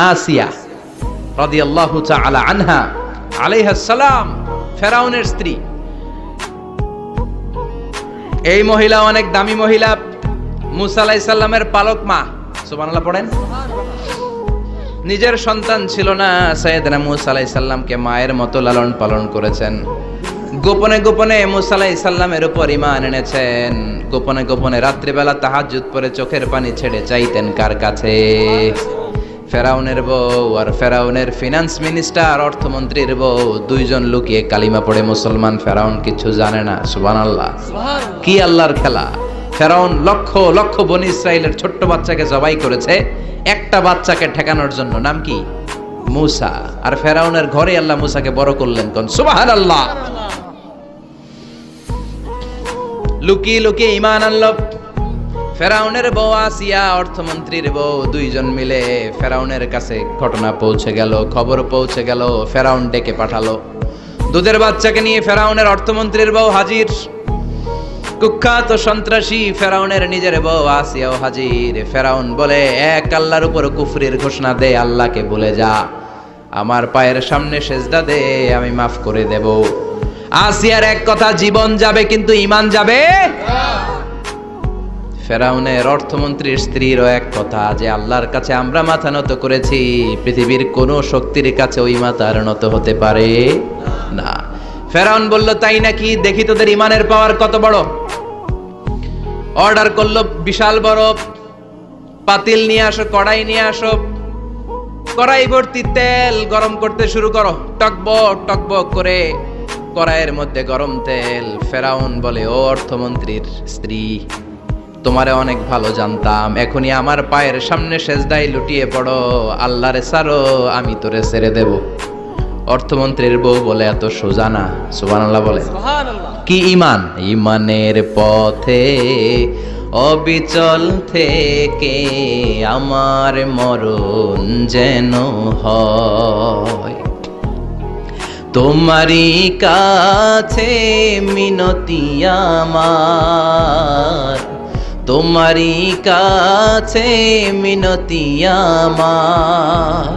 আসিয়া রাদিয়াল্লাহু তাআলা আনহা আলাইহাস সালাম, ফেরাউনের স্ত্রী। এই মহিলা অনেক দামি মহিলা, মুসা আলাইহিস সালামের পালক মা। সুবহানাল্লাহ পড়েন। নিজের সন্তান ছিল না, সাইয়েদনা মুসা আলাইহিস সালামকে মায়ের মতো লালন পালন করেছেন। গোপনে গোপনে মুসা আলাইহিস সালামের উপর ঈমান এনেছেন। গোপনে গোপনে রাত্রিবেলা তাহাজ্জুদ পড়ে চোখের পানি ছেড়ে চাইতেন কার কাছে? ফেরাউনের বউ আর ফেরাউনের ফিনান্স মিনিস্টার, অর্থমন্ত্রীর বউ, দুইজন লুকিয়ে কালিমা পড়ে মুসলমান। ফেরাউন কিছু জানে না। সুবহানাল্লাহ। কি আল্লাহর খেলা! ফেরাউন লক্ষ লক্ষ বনি ইসরাইলের ছোট্ট বাচ্চাকে জবাই করেছে একটা বাচ্চাকে ঠেকানোর জন্য। নাম কি? মুসা। আর ফেরাউনের ঘরে আল্লাহ মুসাকে বড় করলেন। কোন সুবহানাল্লাহ! লুকিয়ে লুকিয়ে ঈমান আনলো। ফেরাউনের বউ আসিয়া, অর্থমন্ত্রীর বউ, দুইজন মিলে ফেরাউনের কাছে ঘটনা পৌঁছে গেল, খবর পৌঁছে গেল। ফেরাউন ডেকে পাঠালো। দুধের বাচ্চাকে নিয়ে ফেরাউনের অর্থমন্ত্রীর বউ হাজির। কুখ্যাত সন্ত্রাসী ফেরাউনের নিজের বউ আসিয়াও হাজির। ফেরাউন বলে, এক আল্লাহর উপর কুফরির ঘোষণা দে, আল্লাহকে বলে যা, আমার পায়ের সামনে সেজদা দে, আমি মাফ করে দেব। আসিয়ার এক কথা, জীবন যাবে কিন্তু ঈমান যাবে। ফেরাউনের অর্থমন্ত্রীর স্ত্রীরও এক কথা, যে আল্লাহর কাছে আমরা মাথা নত করেছি, পৃথিবীর কোন শক্তির কাছে ওই মাথা আর নত হতে পারে না। ফেরাউন বলল, তাই নাকি? দেখি তোদের ঈমানের পাওয়ার কত বড়। অর্ডার করলো, বিশাল বড় পাতিল নিয়ে আসো, কড়াই নিয়ে আসো, কড়াই ভর্তি তেল গরম করতে শুরু করো। টকবক টকবক করে কড়াইয়ের মধ্যে গরম তেল। ফেরাউন বলে, ও অর্থমন্ত্রীর স্ত্রী, তোমারে অনেক ভালো জানতাম, এখনই আমার পায়ের সামনে সেজদায় লুটিয়ে পড়ো, আল্লাহরে ছাড়ো, আমি তোরে ছেড়ে দেব। অর্থমন্ত্রীর বউ বলে, এত সোজা না। সুবহানাল্লাহ বলে। কি ঈমান? ঈমানের পথে অবিচল থেকে আমার মরণ যেন হয়, তোমারই কাছে মিনতি আমার, তোমারই কাছে মিনতি আমার,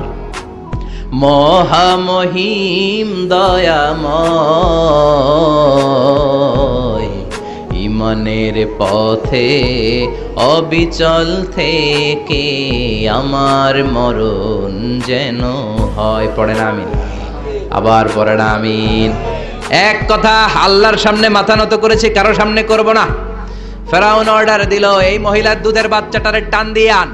মহামহিম দয়াময়, ঈমানের পথে অবিচল থেকে আমার মরণ যেন হয়। পড়েন আমিন। আবার পড়েন আমিন। এক কথা, আল্লাহর সামনে মাথা নত করেছি, কারো সামনে করব না। ফেরাউন অর্ডার দিল, এই মহিলার দুধের বাচ্চাটারে টান দিয়ে আন,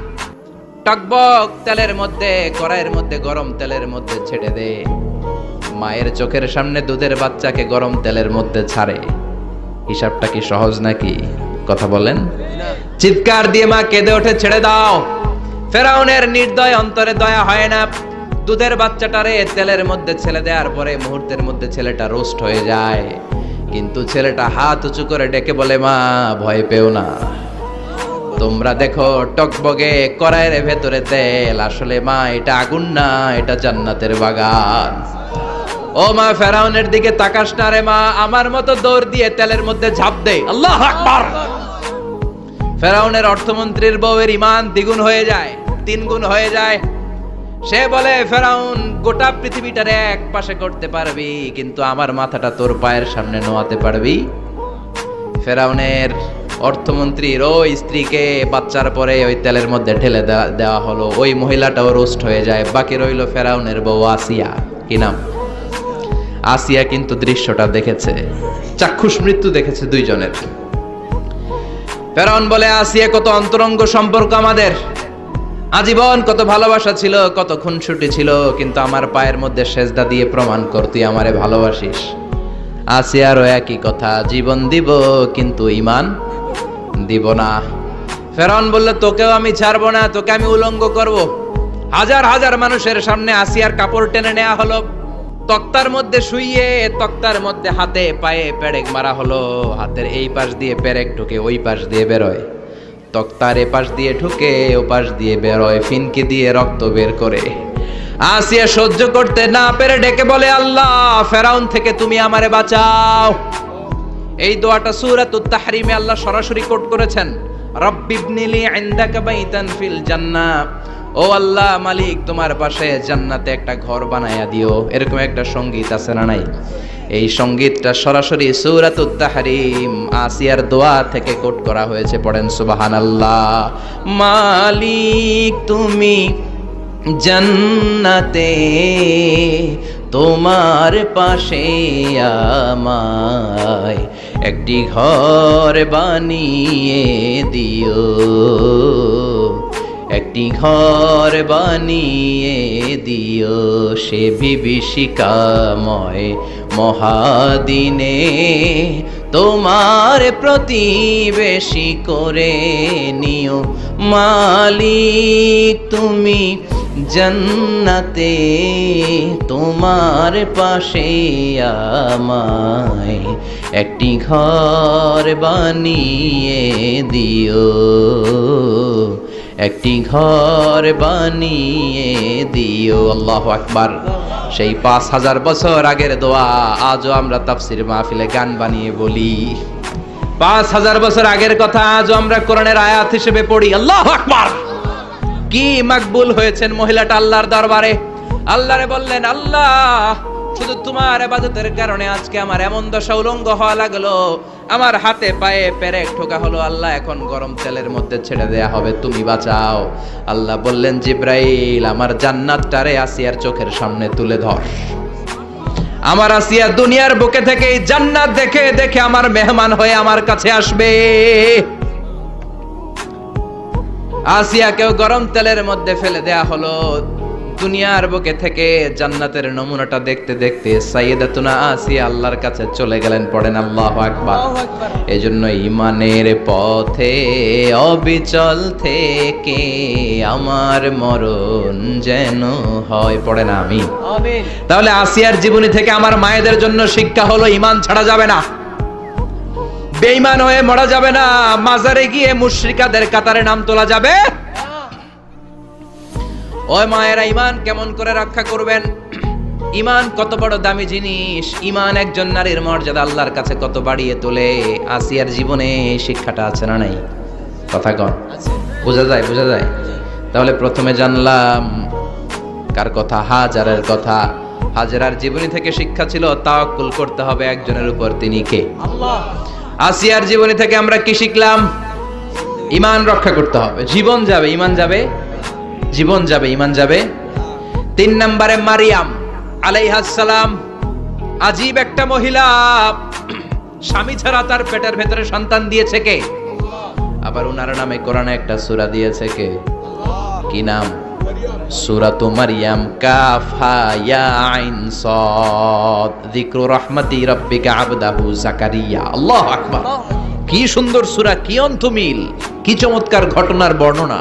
টকবক তেলের মধ্যে, কড়াইয়ের মধ্যে গরম তেলের মধ্যে ছেড়ে দে। মায়ের চোখের সামনে দুধের বাচ্চাকে গরম তেলের মধ্যে ছাড়ে। হিসাবটা কি সহজ নাকি? কথা বলেন। চিৎকার দিয়ে মা কেঁদে ওঠে, ছেড়ে দাও। ফেরাউনের নির্দয় অন্তরে দয়া হয় না। দুধের বাচ্চাটারে তেলের মধ্যে ছেড়ে দেওয়ার পরে মুহূর্তের মধ্যে ছেলেটা রোস্ট হয়ে যায়। কিন্তু ছেলেটা হাত উঁচু করে ডেকে বলে, মা ভয় পেও না, তোমরা দেখো টকবগে কড়াইয়ের ভেতরে তেল, আসলে মা এটা আগুন না, এটা জান্নাতের বাগান। ও মা, ফেরাউনের দিকে তাকাস না রে মা, আমার মতো দৌড় দিয়ে তেলের মধ্যে ঝাঁপ দে। আল্লাহু আকবার। ফেরাউনের অর্থমন্ত্রীর বউয়ের ঈমান দ্বিগুণ হয়ে যায়, 3 গুণ হয়ে যায়। সে বলে, ফেরাউন, গোটা পৃথিবীটারে এক পাশে করতে পারবি, কিন্তু আমার মাথাটা তোর পায়ের সামনে নোয়াতে পারবি? ফেরাউনের অর্থমন্ত্রীর ওই স্ত্রীকে বাচ্চার পরে ওই তেলের মধ্যে ঢেলে দেওয়া হলো। ওই মহিলাটাও রোস্ট হয়ে যায়। বাকি রইল ফেরাউনের বউ আসিয়া। কি নাম? আসিয়া কিন্তু দৃশ্যটা দেখেছে, চাক্ষুষ মৃত্যু দেখেছে দুইজনের। ফেরাউন বলে, আসিয়া, কত অন্তরঙ্গ সম্পর্ক আমাদের, আজীবন কত ভালোবাসা ছিল, কত খুনসুটি ছিল, কিন্তু আমার পায়ের মধ্যে সেজদা দিয়ে প্রমাণ কর তুই আমারে ভালোবাসিস। আসিয়ারও একই কথা, জীবন দিব কিন্তু ঈমান দিব না। ফেরাউন বলল, তোকেও আমি ছাড়বো না, তোকে আমি উলঙ্গ করব। হাজার হাজার মানুষের সামনে আসিয়ার কাপড় টেনে নেওয়া হলো, তক্তার মধ্যে শুইয়ে তক্তার মধ্যে হাতে পায়ে পেরেক মারা হলো। হাতের এই পাশ দিয়ে পেরেক ঢুকে ওই পাশ দিয়ে বেরোয়, তক্তার এ পাশ দিয়ে ঢুকে ও পাশ দিয়ে বেরোয়, ফিনকি দিয়ে রক্ত বের করে। আসিয়া সহ্য করতে না পেরে ডেকে বলে, আল্লাহ, ফেরাউন থেকে তুমি আমারে বাঁচাও। এই দোয়াটা সূরাতুত তাহরিমে আল্লাহ সরাসরি কোট করেছেন, রব্বিবনিলি ইনদাকা বাইতান ফিল জান্নাহ। ও ও আল্লাহ মালিক, তোমার পাশে জান্নাতে একটা ঘর বানায়া দিও। এরকম একটা সঙ্গীত আছে না নাই? এই সঙ্গীতটা সরাসরি সূরাতুত তাহরিম আসিয়ার দোয়া থেকে কোট করা হয়েছে। পড়েন সুবহানাল্লাহ। মালিক তুমি জান্নাতে তোমার পাশে আমায় একটি ঘর বানিয়ে দিও, একটি ঘর বানিয়ে দিও সে বিভীষিকাময় মহাদিনে, তোমার প্রতিবেশী করে নিও। মালিক তুমি জান্নাতে তোমার পাশে আমায় একটি ঘর বানিয়ে দিও, একটি ঘর বানিয়ে দিও। আল্লাহু আকবার। সেই 5000 বছর আগের দোয়া আজও আমরা তাফসীর মাহফিলে গান বানিয়ে বলি। 5000 বছর আগের কথা আজও আমরা কোরআনের আয়াত হিসেবে পড়ি। আল্লাহু আকবার। কি মাকবুল হয়েছেন মহিলাটা আল্লাহর দরবারে। আল্লাহরে বললেন, আল্লাহ শুধু তোমার ইবাদতের কারণে আজকে আমার এমন দশা উলঙ্গ হওয়া লাগলো, আমার হাতে পায়ে পেরেক ঠোকা হলো। আল্লাহ এখন গরম তেলের মধ্যে ছেড়ে দেয়া হবে, তুমি বাঁচাও। আল্লাহ বললেন, জিব্রাইল আমার জান্নাতটারে আসিয়ার চোখের সামনে তুলে ধর। আমার আসিয়া দুনিয়ার বুকে থেকে এই জান্নাত দেখে দেখে আমার মেহমান হয়ে আমার কাছে আসবে। আসিয়াকেও গরম তেলের মধ্যে ফেলে দেয়া হলো। দুনিয়ার বুকে থেকে জান্নাতের নমুনাটা দেখতে দেখতে সাইয়েদাতুনা আসিয়া আল্লাহর কাছে চলে গেলেন। পড়েন আল্লাহু আকবার। এজন্য ঈমানের পথে অবিচল থেকে আমার মরণ যেন হয়। পড়েন আমিন। তাহলে আসিয়ার জীবনী থেকে আমার মায়েদের জন্য শিক্ষা হলো, ঈমান ছাড়া যাবে না, বেঈমান হয়ে মরা যাবে না, মাজারে গিয়ে মুশরিকাদের কাতারে নাম তোলা যাবে। ওই মায়েরা ঈমান কেমন করে রক্ষা করবেন? ঈমান কত বড় দামি জিনিস। ঈমান একজন নারীর মর্যাদা আল্লাহর কাছে কত বাড়িয়ে তোলে। আসিয়ার জীবনে শিক্ষাটা আছে না নাই? কথা কন, বোঝা যায়? বোঝা যায়? তাহলে প্রথমে জানলাম কার কথা? হাজারের কথা। হাজারার জীবনী থেকে শিক্ষা ছিল তাওয়াক্কুল করতে হবে একজনের উপর, তিনি কে? আল্লাহ। আসিয়ার জীবনী থেকে আমরা কি শিখলাম? ঈমান রক্ষা করতে হবে। জীবন যাবে, ঈমান যাবে, জীবন যাবে, ঈমান যাবে। 3 নম্বরে মারিয়াম আলাইহাস সালাম, আজীব একটা মহিলা। স্বামী ছাড়া তার পেটের ভেতরে সন্তান দিয়েছে কে? আবার উনার নামে কোরআনে একটা সূরা দিয়েছে কে? কি নাম? সূরাতু মারইয়াম। কাফ হা ইয়া আইন সাদ, যিকরু রাহমাতি রাব্বিকা আবদাহু যাকারিয়া। আল্লাহু আকবার। কি সুন্দর সূরা, কি অন্তমিল, কি চমৎকার ঘটনার বর্ণনা।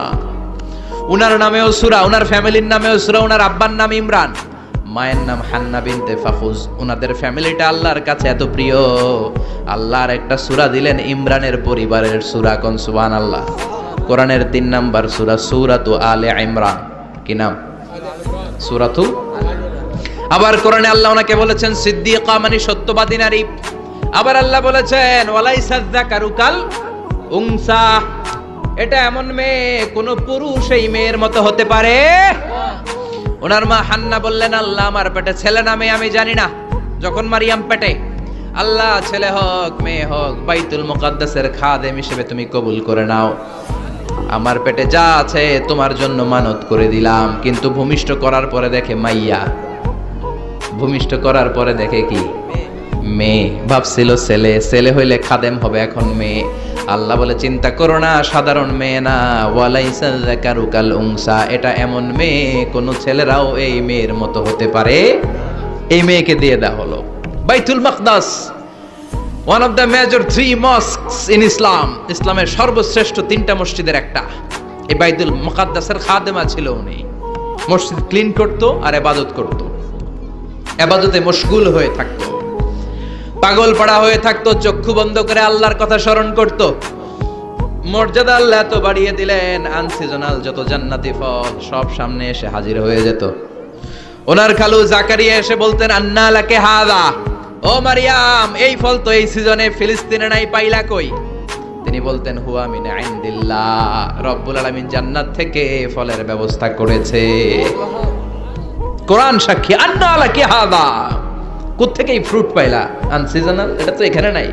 উনার নামেও সূরা, উনার ফ্যামিলির নামেও সূরা। উনার আব্বার নাম ইমরান, মায়ের নাম হান্না বিনতে ফাখুজ। উনাদের ফ্যামিলিটা আল্লাহর কাছে এত প্রিয়, আল্লাহর একটা সূরা দিলেন ইমরানের পরিবারের সূরা। কোন সুবহানাল্লাহ। কোরআনের 3 নাম্বার সূরা, সূরাতু আলে ইমরান। কি নাম? সূরাতু। আবার কোরআনে আল্লাহ ওনাকে বলেছেন সিদ্দিকা, মানে সত্যবাদী নারী। আবার আল্লাহ বলেছেন ওয়ালাইসা যাকারু কাল উনসা, এটা এমন মেয়ে কোন পুরুষ এই মেয়ের মতো হতে পারে? ওনার মা হান্না বললেন, আল্লাহ আমার পেটে ছেলে না মেয়ে আমি জানি না। যখন মারিয়াম পেটে, আল্লাহ ছেলে হোক মেয়ে হোক বাইতুল মুকাদ্দাসের খাদেম হিসেবে তুমি কবুল করে নাও। আমার পেটে যা আছে তোমার জন্য মানত করে দিলাম। কিন্তু ভূমিষ্ঠ করার পরে দেখে মাইয়া, ভূমিষ্ঠ করার পরে দেখে কি? মেয়ে। ভাবছিল ছেলে, ছেলে হইলে খাদেম হবে, এখন মেয়ে। আল্লাহ বলে চিন্তা করো না, সাধারণ মেয়ে না। ওয়ালাইসা যাকারু কাল উনসা, এটা এমন মেয়ে কোন ছেলেরাও এই মেয়ের মতো হতে পারে। এই মেয়েকে দিয়ে দেওয়া হলো Baitul Maqdas, one of the major 3 mosques in Islam. ইসলামের সর্বশ্রেষ্ঠ 3টা মসজিদের একটা। এই বাইতুল মুকাদ্দাসের খাদেমা ছিল উনি। মসজিদ ক্লিন করত আর ইবাদত করত, ইবাদতে মশগুল হয়ে থাকতো, পাগল পাড়া হয়ে থাকতো, চক্ষু বন্ধ করে আল্লাহর কথা স্মরণ করত। মর্যাদা আল্লাহ এত বাড়িয়ে দিলেন, আনসিজনাল যত জান্নাতি ফল সব সামনে এসে হাজির হয়ে যেত। ওনার খালু জাকারিয়া এসে বলতেন, আন্না লাকে হাযা, ও মারিয়াম এই ফল তো এই সিজনে ফিলিস্তিনে নাই, পাইলা কই? তিনি তিনি বলতেন হুয়া মিন ইনদিল্লাহ, রব্বুল আলামিন জান্নাত থেকে ফলের ব্যবস্থা করেছে। কোরআন সাক্ষী। আন্না লাকি হাদা, কোত্থেকে এই ফ্রুট পাইলা? আনসিজনাল, এটা তো এখানে নাই।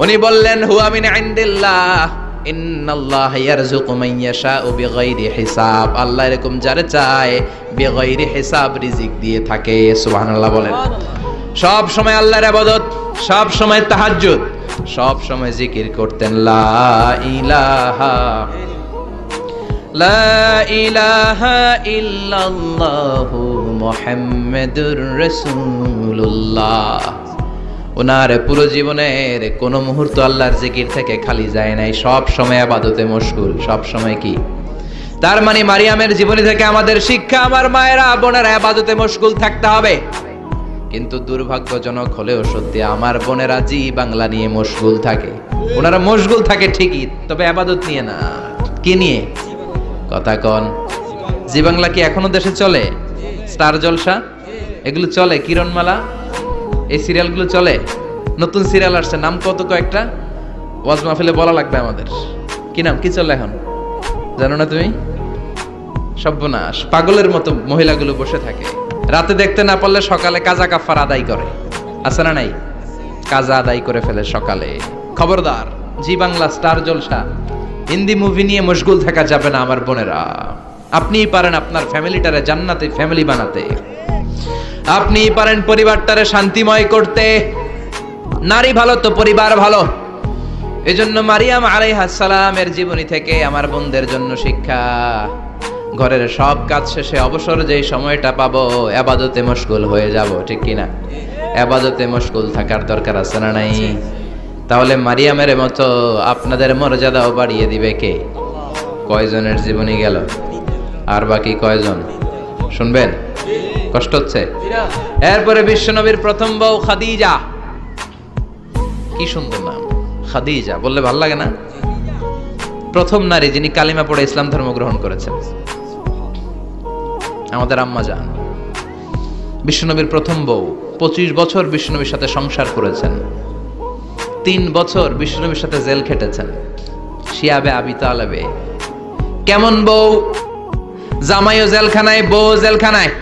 উনি বললেন হুয়া মিন ইনদিল্লাহ, ইন্নাল্লাহ ইয়ারযুকু মান ইয়াশাউ বিগাইরি হিসাব। আল্লাহ এরকম যারে চায় বিগাইরি হিসাব রিজিক দিয়ে থাকে। সুবহানাল্লাহ বলেন। সব সময় আল্লাহর ইবাদত, সব সময় তাহাজ্জুদ, সব সময় জিকির করতেন লা ইলাহা লা ইলাহা ইল্লাল্লাহু মুহাম্মাদুর রাসূলুল্লাহ। ওনার পুরো জীবনের কোন মুহূর্ত আল্লাহর জিকির থেকে খালি যায় নাই, সব সময় ইবাদতে মশগুল, সব সময় কি? তার মানে মারিয়ামের জীবনী থেকে আমাদের শিক্ষা, আমার মায়েরা বোনেরা ইবাদতে মশগুল থাকতে হবে। কিন্তু দুর্ভাগ্যজনক হলেও সত্যি, আমার বোনেরা জি বাংলা নিয়ে মশগুল থাকে। ওনারা মশগুল থাকে ঠিকই, তবে ইবাদত নিয়ে না। কি নিয়ে? কথা কন। জি বাংলা কি এখনো দেশে চলে? স্টার জলসা এগুলো চলে, কিরণমালা, এই সিরিয়ালগুলো চলে। নতুন সিরিয়াল আসছে, নাম কত কয়েকটা, ওয়াজ মাহফিলে বলা লাগবে আমাদের। কি নাম, কি চলে এখন জানো না তুমি? সর্বনাশ, পাগলের মতো মহিলাগুলো বসে থাকে, রাতে দেখতে না পারলে সকালে কাজা কাফার আদায় করে। আছে না নাই? কাজা আদায় করে ফেলে সকালে। খবরদার, জি বাংলা, স্টার জলসা, হিন্দি মুভি নিয়ে মশগুল থাকা যাবে না আমার বোনেরা। আপনিই পারেন আপনার ফ্যামিলিটারে জান্নাতে ফ্যামিলি বানাতে, আপনিই পারেন পরিবারটারে শান্তিময় করতে। নারী ভালো তো পরিবার ভালো। এজন্য মারিয়াম আলাইহিস সালামের জীবনী থেকে আমার বোনদের জন্য শিক্ষা। ঘরের সব কাজ শেষে অবসর যেই সময়টা পাবো, ইবাদতে মশগুল হয়ে যাব, ঠিক কি না? ইবাদতে মশগুল থাকার দরকার আছে না নাই? তাহলে মারিয়ামের মতো আপনাদের মর্যাদাও বাড়িয়ে দিবে কে? কয়জনের জীবনী গেল, আর বাকি কয়জন শুনবেন? কষ্ট হচ্ছে? এরপরে বিশ্বনবীর প্রথম বউ খাদিজা। কি সুন্দর নাম, খাদিজা বললে ভালো লাগে না? প্রথম নারী যিনি কালিমা পড়ে ইসলাম ধর্ম গ্রহণ করেছেন, আমাদের আম্মা জান। বিশ্বনবীর প্রথম বউ, 25 বছর বিশ্বনবীর সাথে সংসার করেছেন, 3 বছর বিশ্বনবীর সাথে জেল খেটেছেন, শিয়াবে আবি তালেবে। কেমন বউ? জামাইও জেলখানায়, বউ জেলখানায়।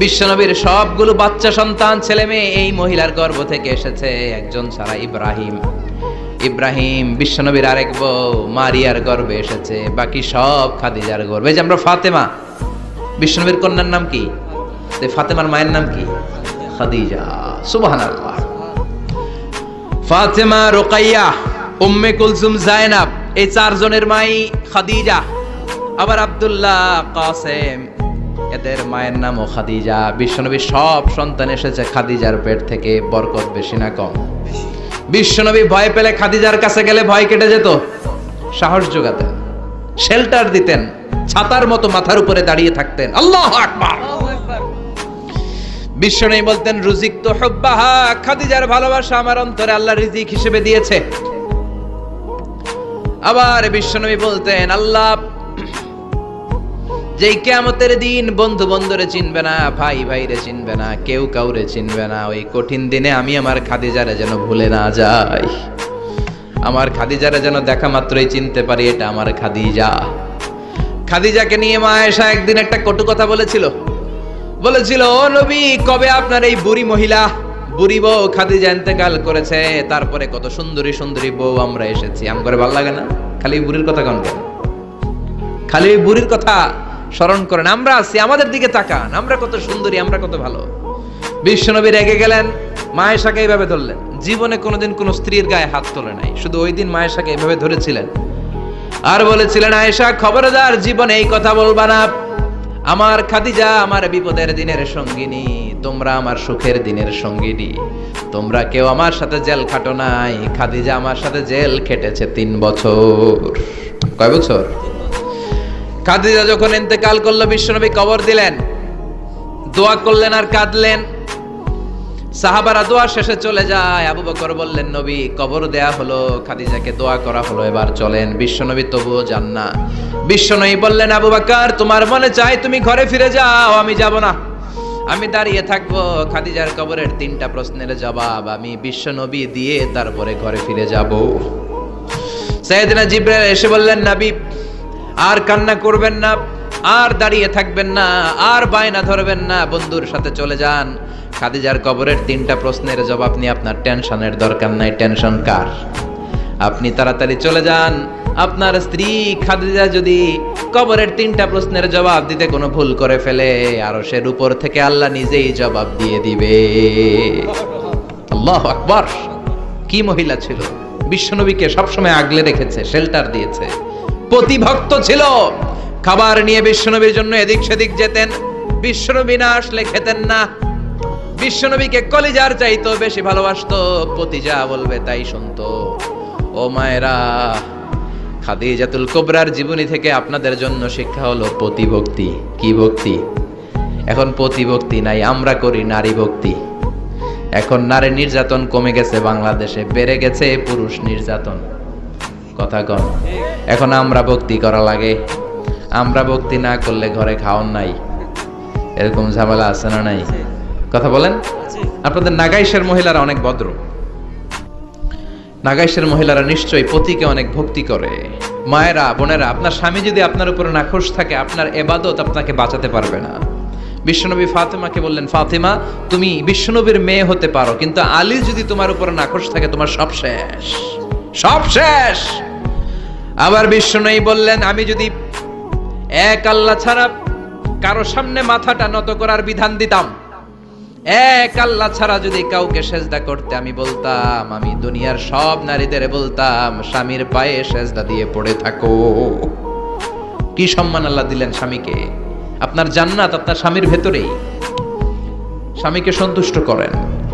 বিশ্বনবীর সবগুলো বাচ্চা সন্তান, ছেলে মেয়ে এই মহিলার গর্ভ থেকে এসেছে, একজন ছাড়া, ইব্রাহিম। ইব্রাহিম বিশ্বনবীর আরেক বউ মারিয়ার গর্ভে এসেছে, বাকি সব খাদিজার গর্ভে। যে আমরা ফাতেমা, বিশ্বনবীর কন্যার নাম কি? ফাতেমার মায়ের নাম কি? খাদিজা। সুবহানাল্লাহ। ফাতেমা, রুকাইয়া, উম্মে কুলসুম, জায়নাব, এই 4 জনের মাই খাদিজা। আবার আব্দুল্লাহ, কাসেম, এদের মায়ের নামও খাদিজা। বিশ্বনবীর সব সন্তান এসেছে খাদিজার পেট থেকে। বরকত বেশি না কম? বিশ্বনবী ভয় পেলে খাদিজার কাছে গেলে ভয় কেটে যেত, সাহস যোগাতেন, শেল্টার দিতেন, ছাতার মতো মাথার উপরে দাঁড়িয়ে থাকতেন। আল্লাহু আকবার। বিশ্বনবী বলতেন রুজিকতু হুব্বাহা, খাদিজার ভালোবাসা আমার অন্তরে আল্লাহ রিজিক হিসেবে দিয়েছে। আবার বিশ্বনবী বলতেন আল্লাহ যেই কিয়ামতের দিন বন্ধু বন্ধুরে চিনবে না, ভাই ভাইরে চিনবে না, কেউ কাউরে চিনবে না, ওই কঠিন দিনে আমি আমার খাদিজারে যেন ভুলে না যাই, আমার খাদিজারে যেন দেখা মাত্রই চিনতে পারি এটা আমার খাদিজা। খাদিজাকে নিয়ে মা আয়েশা একদিন একটা কটু কথা বলেছিল। ও নবী, কবে আপনার এই বুড়ি মহিলা, বুড়ি বউ খাদিজা ইন্তেকাল করেছে, তারপরে কত সুন্দরী সুন্দরী বউ আমরা এসেছি, আমগরে ভালো লাগে না? খালি বুড়ির কথা কন কেন? খালি ওই বুড়ির কথা স্মরণ করেন। আমরা আছি, আমাদের দিকে তাকান, আমরা কত সুন্দরী, আমরা কত ভালো। বিশ্বনবী রেগে গেলেন, মা আয়েশাকে এইভাবে ধরলেন। জীবনে কোনোদিন কোনো স্ত্রীর গায়ে হাত তোলে নাই, শুধু ওই দিন মা আয়েশাকে এইভাবে ধরেছিলেন আর বলেছিলেন, আয়েশা খবরদার, জীবনে এই কথা বলবা না। আমার খাদিজা আমার বিপদের দিনের সঙ্গিনী, তোমরা আমার সুখের দিনের সঙ্গিনী। তোমরা কেউ আমার সাথে জেল খাটো নাই, খাদিজা আমার সাথে জেল খেটেছে 3 বছর। কয় বছর? খাদিজা যখন ইন্তেকাল করলো, বিশ্বনবী কবর দিলেন, দোয়া করলেন আর কাঁদলেন। সাহাবারা দোয়া শেষে চলে যায়। আবু বকর বললেন, নবী কবর দেয়া হলো, খাদিজাকে দোয়া করা হলো, এবার চলেন। বিশ্বনবী তবুও যান না। বিশ্বনবী বললেন, আবু বকর তোমার মনে চাই তুমি ঘরে ফিরে যাও, আমি যাব না, আমি দাঁড়িয়ে থাকবো। খাদিজার কবরের 3টা প্রশ্নের জবাব আমি বিশ্বনবী দিয়ে তারপরে ঘরে ফিরে যাব। সাইয়েদনা জিবরাইল এসে বললেন, নবী আর কান্না করবেন না, আর দাঁড়িয়ে থাকবেন না, আর বায়না ধরবেন না, বন্ধুর সাথে চলে যান। খাদিজার কবরের 3টা প্রশ্নের জবাব নিয়ে আপনার টেনশনের দরকার নাই। টেনশন কার? আপনি তাড়াতাড়ি চলে যান। আপনার স্ত্রী খাদিজা যদি কবরের 3টা প্রশ্নের জবাব দিতে কোনো ভুল করে ফেলে, আরশের উপর থেকে আল্লাহ নিজেই জবাব দিয়ে দিবে। আল্লাহু আকবার! কি মহিলা ছিল! বিশ্বনবীকে সবসময় আগলে রেখেছে, শেল্টার দিয়েছে। প্রতিভক্ত ছিল। খাবার নিয়ে বিশ্বনবীর জন্য এদিক সেদিক যেতেন। বিশ্বনবী না আসলে খেতেন না। বিশ্বনবীকে কলিজার চাইতো বেশি ভালোবাসতো। পতি যা বলবে তাই শুনতো। ও মায়েরা, খাদিজাতুল কুবরার জীবনী থেকে আপনাদের জন্য শিক্ষা হলো পতিভক্তি। কি ভক্তি? এখন পতিভক্তি নাই, আমরা করি নারী ভক্তি। এখন নারী নির্যাতন কমে গেছে বাংলাদেশে, বেড়ে গেছে পুরুষ নির্যাতন। কথা কন। এখন আমরা ভক্তি করা লাগে। আমরা ভক্তি না করলে ঘরে খাওয়ান নাই, এরকম ঝামেলা আছে না নাই? কথা বলেন। আপনাদের নাগাইশের মহিলারা অনেক ভদ্র। নাগাইশের মহিলারা নিশ্চয়ই পতিকে অনেক ভক্তি করে। মায়েরা, বোনেরা, আপনার স্বামী যদি আপনার উপরে নাখোশ থাকে, আপনার ইবাদত আপনাকে বাঁচাতে পারবে না। বিশ্বনবী ফাতেমাকে বললেন, ফাতেমা তুমি বিশ্বনবীর মেয়ে হতে পারো, কিন্তু আলী যদি তোমার উপরে নাখোশ থাকে, তোমার সব শেষ, সব শেষ। আবার বিশ্বনবী বললেন, আমি যদি এক আল্লাহ ছাড়া কারো সামনে মাথাটা নত করার বিধান দিতাম, এক আল্লাহ ছাড়া যদি কাউকে সেজদা করতে আমি বলতাম, আমি দুনিয়ার সব নারীদের বলতাম স্বামীর পায়ে সেজদা দিয়ে পড়ে থাকো। কি সম্মান আল্লাহ দিলেন স্বামীকে! আপনার জান্নাত আপনার স্বামীর ভেতরেই। স্বামীকে সন্তুষ্ট করেন,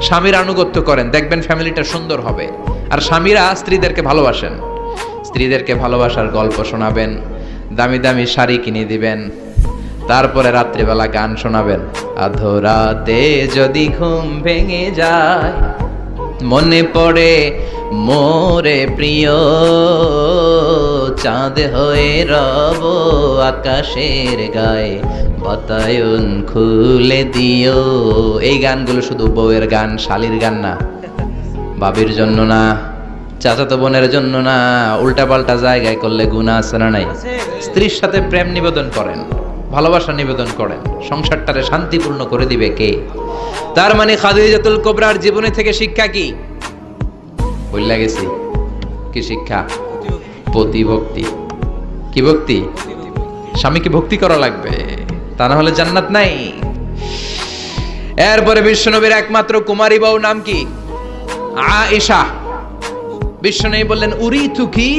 স্বামীর আনুগত্য করেন, দেখবেন ফ্যামিলিটা সুন্দর হবে। আর স্বামীরা স্ত্রীদেরকে ভালোবাসেন, স্ত্রীদেরকে ভালোবাসার গল্প শোনাবেন, দামি দামি শাড়ি কিনে দিবেন, তারপরে রাত্রিবেলা গান শোনাবেন। আধরাতে যদি ঘুম ভেঙে যায়, মনে পড়ে মোরে প্রিয়, চাঁদ হয়ে রব আকাশের গায়ে, বাতায়ন খুলে দিও। এই গানগুলো শুধু বউয়ের গান, শালীর গান না, বাবির জন্য না, চাচাতো বোনের জন্য না। উল্টা পাল্টা জায়গায় করলে গুনাহ আছে না নাই? স্ত্রীর সাথে প্রেম নিবেদন করেন, ভালোবাসা নিবেদন করেন, সংসারটারে শান্তিপূর্ণ করে দিবে কে? তার মানে খাদিজাতুল কুবরার জীবনী থেকে শিক্ষা কি? বললা গেছি কি শিক্ষা? পতিভক্তি। কি ভক্তি? স্বামীকে ভক্তি করা লাগবে, তা না হলে জান্নাত নাই। এরপরে বিশ্বনবীর একমাত্র কুমারী বউ নাম কি? আয়েশা। বিশ্বনবী বললেন, উরিতুকি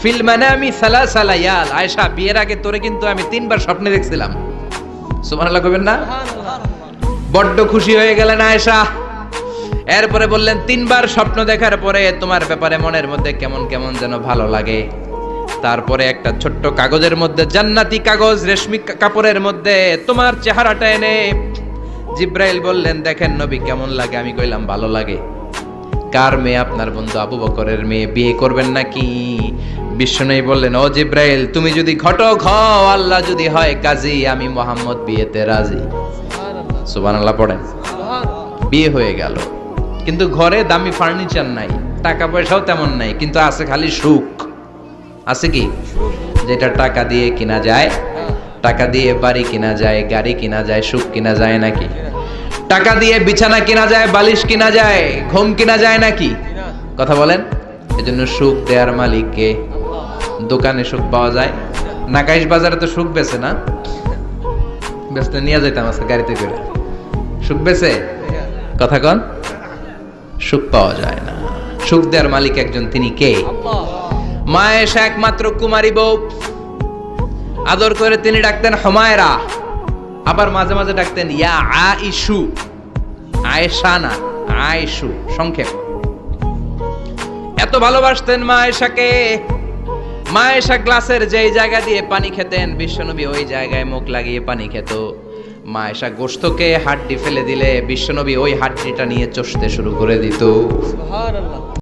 ফিল মানামি সালাসা লায়াল। আয়েশা, বিয়ের আগে তোরে কিন্তু আমি 3বার স্বপ্নে দেখছিলাম। সুবহানাল্লাহ কইবেন না? বড্ড খুশি হয়ে গেলেন আয়েশা। এরপরে বললেন, 3বার স্বপ্ন দেখার পরে তোমার ব্যাপারে মনের মধ্যে কেমন কেমন যেন ভালো লাগে। তারপরে একটা ছোট্ট কাগজের মধ্যে, জান্নাতি কাগজ, রেশমি কাপড়ের মধ্যে তোমার চেহারাটা এনে জিব্রাইল বললেন, দেখেন নবী কেমন লাগে? আমি কইলাম ভালো লাগে। কার মেয়ে? আপনার বন্ধু আবু বকরের মেয়ে, বিয়ে করবেন নাকি? বিশ্বনবী বললেন, ও জিব্রাইল, তুমি যদি ঘটক হও, আল্লাহ যদি হয় কাজী, আমি মুহাম্মদ বিয়েতে রাজি। সুবহানাল্লাহ পড়েন। বিয়ে হয়ে গেল, কিন্তু ঘরে দামি ফার্নিচার নাই, টাকা পয়সাও তেমন নাই, কিন্তু আছে খালি সুখ। আছে কি? যেটা টাকা দিয়ে কিনা যায়, টাকা দিয়ে বাড়ি কিনা যায়, গাড়ি কিনা যায়, সুখ কিনা যায় নাকি? টাকা দিয়ে বিছানা কিনা যায়, বালিশ কিনা যায়, ঘুম কিনা যায় নাকি? কথা বলেন। এজন্য সুখ দেয়ার মালিক কে? দোকানে সুখ পাওয়া যায়, নাকাইশ বাজারে তো সুখ বেচে না? বেচতে নিয়ে যাইতাম আজকে গাড়িতে করে। সুখ বেচে? কথা কন। সুখ পাওয়া যায় না। সুখ দেয়ার মালিক একজন, তিনি কে? মা আয়েশা একমাত্র কুমারী বউ। আদর করে তিনি ডাকতেন হুমায়রা, আবার মাঝে মাঝে ডাকতেন ইয়া আইশু। আয়েশা না, আয়েশু, সংক্ষেপ। এত ভালোবাসতেন মা আয়েশাকে। মা আয়েশা গ্লাসের যেই জায়গা দিয়ে পানি খেতেন, বিশ্বনবী ওই জায়গায় মুখ লাগিয়ে পানি খেত। মা আয়েশা গোশতকে হাড্ডি ফেলে দিলে বিশ্বনবী ওই হাড্ডিটা নিয়ে চষতে শুরু করে দিত। সুবহানাল্লাহ।